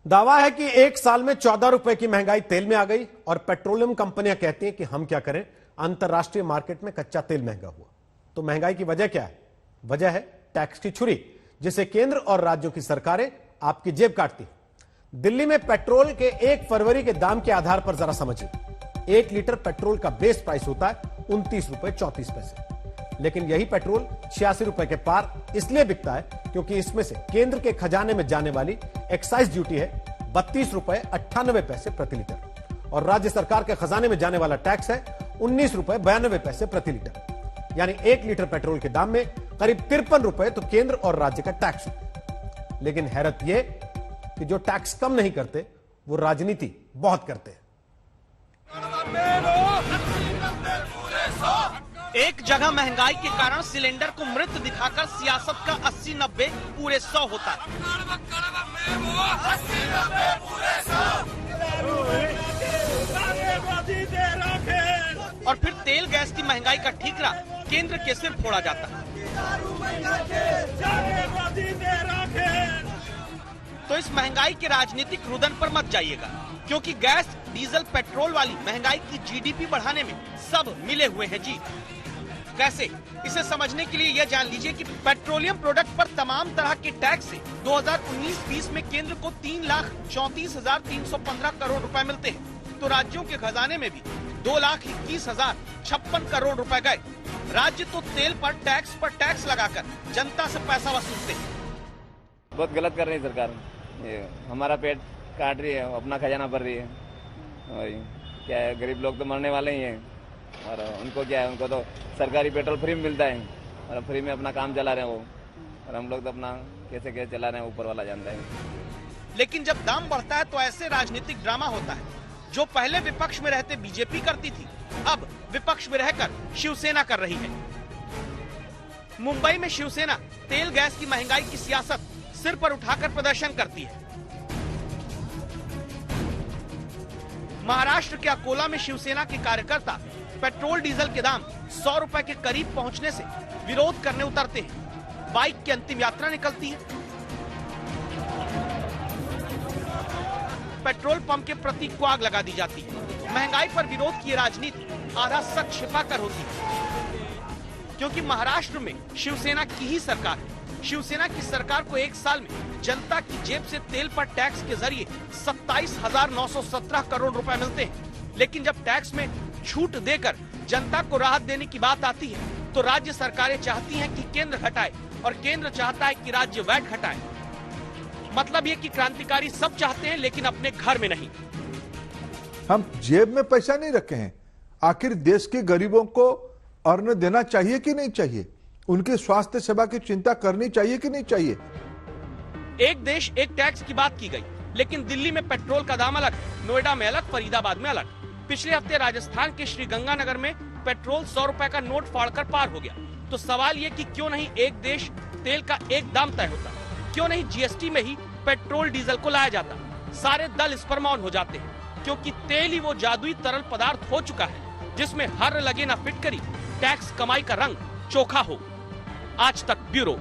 दावा है कि एक साल में 14 रुपए की महंगाई तेल में आ गई और पेट्रोलियम कंपनियां कहती हैं कि हम क्या करें, अंतरराष्ट्रीय मार्केट में कच्चा तेल महंगा हुआ। तो महंगाई की वजह क्या है? वजह है टैक्स की छुरी, जिसे केंद्र और राज्यों की सरकारें आपकी जेब काटती हैं। दिल्ली में पेट्रोल के 1 फरवरी के दाम के आधार पर जरा समझिए। 1 लीटर पेट्रोल का बेस प्राइस होता है 29 रुपए 34 पैसे, लेकिन यही पेट्रोल 86 रुपए के पार इसलिए बिकता है क्योंकि इसमें से केंद्र के खजाने में जाने वाली एक्साइज ड्यूटी है 32 रुपए 98 पैसे प्रति लीटर और राज्य सरकार के खजाने में जाने वाला टैक्स है 19 रुपए 92 पैसे प्रति लीटर। यानी 1 लीटर पेट्रोल के दाम में करीब 53 रुपए तो केंद्र और राज्य का टैक्स है। लेकिन हैरत यह कि जो टैक्स कम नहीं करते वो राजनीति बहुत करते हैं। एक जगह महंगाई के कारण सिलेंडर को मृत दिखाकर सियासत का 80-90 पूरे 100 होता है। और फिर तेल गैस की महंगाई का ठीकरा केंद्र के सिर फोड़ा जाता है। तो इस महंगाई के राजनीतिक रुदन पर मत जाइएगा, क्योंकि गैस, डीजल, पेट्रोल वाली महंगाई की जीडीपी बढ़ाने में सब मिले हुए हैं जी। कैसे? इसे समझने के लिए यह जान लीजिए कि पेट्रोलियम प्रोडक्ट पर तमाम तरह के टैक्स से 2019-20 में केंद्र को 3,34,315 करोड़ रुपए मिलते हैं, तो राज्यों के खजाने में भी 2,21,056 करोड़ रुपए गए। राज्य तो तेल पर टैक्स लगाकर जनता से पैसा वसूलते हैं। बहुत गलत कर रही है सरकार, ये हमारा पेट काट रही है, अपना खजाना भर रही है। और क्या है, गरीब लोग तो मरने वाले ही हैं और उनको क्या है, उनको तो सरकारी पेट्रोल फ्री में मिलता है और फ्री में अपना काम चला रहे हैं वो, और हम लोग तो अपना कैसे चला रहे हैं ऊपर वाला जानता है। लेकिन जब दाम बढ़ता है तो ऐसे राजनीतिक ड्रामा होता है। जो पहले विपक्ष में रहते बीजेपी करती थी, अब विपक्ष में रहकर शिवसेना कर रही है। मुंबई में शिवसेना तेल गैस की महंगाई की सियासत सिर पर उठाकर प्रदर्शन करती है। महाराष्ट्र के अकोला में शिवसेना के कार्यकर्ता पेट्रोल डीजल के दाम 100 रुपए के करीब पहुंचने से विरोध करने उतरते हैं। बाइक की अंतिम यात्रा निकलती है। पेट्रोल पंप के प्रतीक को आग लगा दी जाती है। महंगाई पर विरोध की राजनीति आधा सच छिपा कर होती है, क्योंकि महाराष्ट्र में शिवसेना की ही सरकार है। शिवसेना की सरकार को एक साल में जनता की जेब से तेल पर टैक्स के जरिए 27,917 करोड़ रुपए मिलते हैं। लेकिन जब टैक्स में छूट देकर जनता को राहत देने की बात आती है तो राज्य सरकारें चाहती हैं कि केंद्र घटाए और केंद्र चाहता है कि राज्य वैट घटाए। मतलब ये कि क्रांतिकारी सब चाहते हैं लेकिन अपने घर में नहीं। हम जेब में पैसा नहीं रखे हैं, आखिर देश के गरीबों को अन्न देना चाहिए कि नहीं चाहिए, उनकी स्वास्थ्य सेवा की चिंता करनी चाहिए कि नहीं चाहिए। एक देश एक टैक्स की बात की गई, लेकिन दिल्ली में पेट्रोल का दाम अलग, नोएडा में अलग, फरीदाबाद में अलग। पिछले हफ्ते राजस्थान के श्रीगंगानगर में पेट्रोल 100 रुपए का नोट फाड़कर पार हो गया। तो सवाल ये कि क्यों नहीं एक देश तेल का एक दाम तय होता, क्यों नहीं जीएसटी में ही पेट्रोल डीजल को लाया जाता। सारे दल इस पर मौन हो जाते हैं, क्योंकि तेल ही वो जादुई तरल पदार्थ हो चुका है जिसमें हर लगे ना फिटकरी, टैक्स कमाई का रंग चोखा हो। आज तक ब्यूरो।